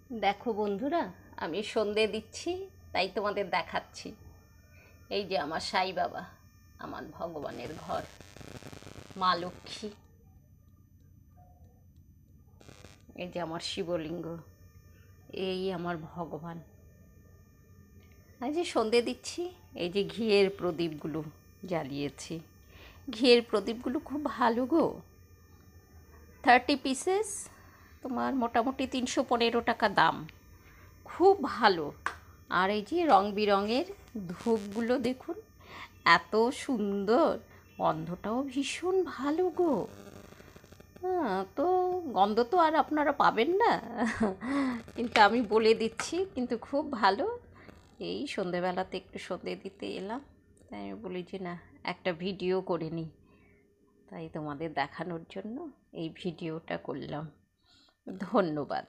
দেখো বন্ধুরা, আমি সন্ধে দিচ্ছি, তাই তোমাদের দেখাচ্ছি। এই যে আমার সাই বাবা, আমার ভগবানের ঘর, মা লক্ষ্মী, এই যে আমার শিবলিঙ্গ, এই আমার ভগবান। এই যে সন্ধে দিচ্ছি, এই যে ঘিয়ের প্রদীপগুলো জ্বালিয়েছি। ঘিয়ের প্রদীপগুলো খুব ভালো গো। 30 পিসেস তোমার মোটামুটি 315 টাকা দাম, খুব ভালো। আর এই যে রং বেরঙের ধূপগুলো দেখুন, এত সুন্দর, গন্ধটাও ভীষণ ভালো গো। হ্যাঁ, তো গন্ধ তো আর আপনারা পাবেন না, কিন্তু আমি বলে দিচ্ছি, কিন্তু খুব ভালো। এই সন্ধেবেলাতে একটু সন্ধে দিতে এলাম, তাই আমি বলি যে না, একটা ভিডিও করে নিই, তাই তোমাদের দেখানোর জন্য এই ভিডিওটা করলাম। ধন্যবাদ।